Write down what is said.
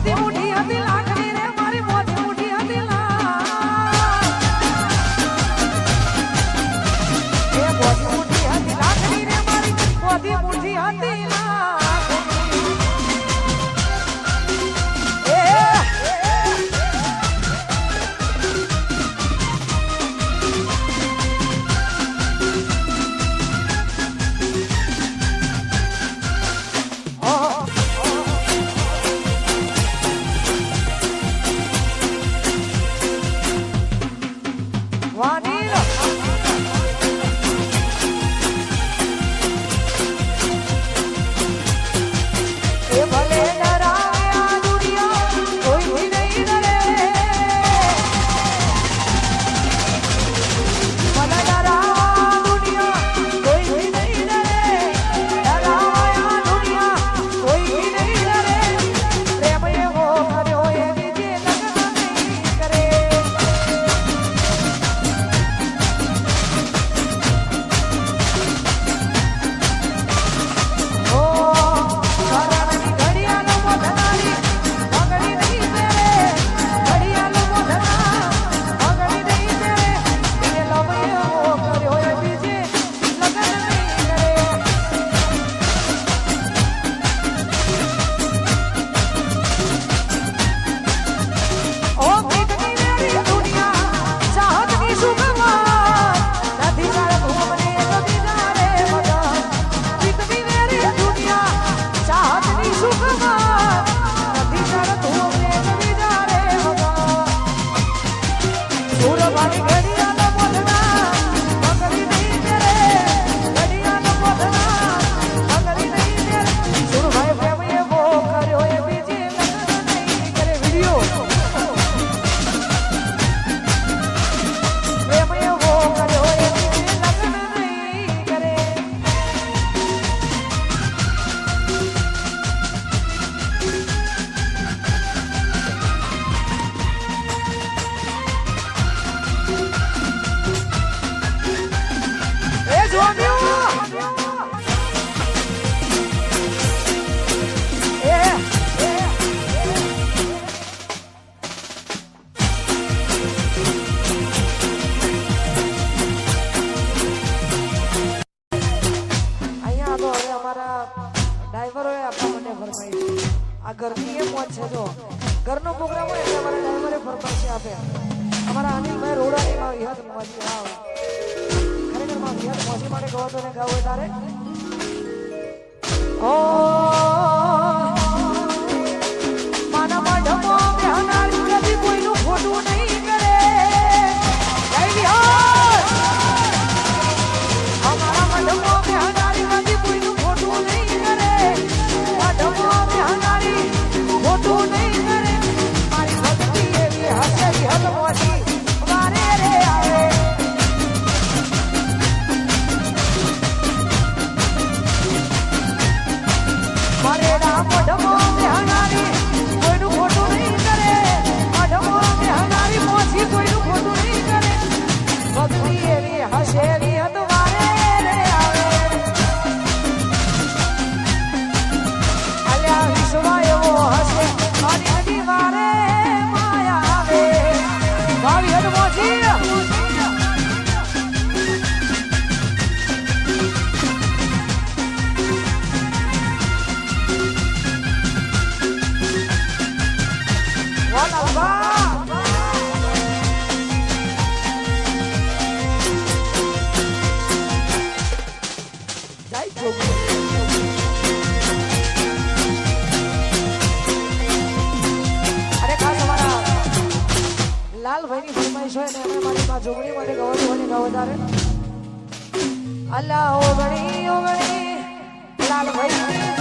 મોતી મુઠી હતી લાકડી રે મારી મોતી મુઠી હતી એ મોતી મુઠી હતી લાકડી રે મારી મોતી મુઠી હતી ઘરની એ મોજ છે જો ઘરનો પ્રોગ્રામ હોય એટલે અમારા ડ્રાઈવરે ફરમાઈશ આપે અમારા અનિલભાઈ રોડાની માં વિહત મોજી આવ ખરેખર માં વિહત મોજી માટે ગવો તો ને ગાવ તારે ઓ માના મઢમો બેહનારી કદી કોઈનું ખોટું નહીં કરે જય વિહત અમારા મઢમો બેહનારી કદી કોઈનું ખોટું નહીં કરે મઢમો બેહનારી ખોટું નહીં કરે મારી ભક્તિ એવી હશે વિહત મોજી વારે રે આવે મારે રામ મઢમો બેહનારી કોઈનું ખોટું નહીં કરે મઢમો બેહનારી મોજી કોઈનું ખોટું નહીં કરે ભક્તિ એવી હશે વિહત વારે રે આવે અલ્યા વિશ્વા એવો હશે અને નદી વારે માયા આવે ભાવી હદ મોજી લાલભાઈની ફરમાઈશ હોય ને અમે મારી માં જોગણી માટે ગવડું અને ગવદારે અલ્લાહ ઓગણી લાલભાઈ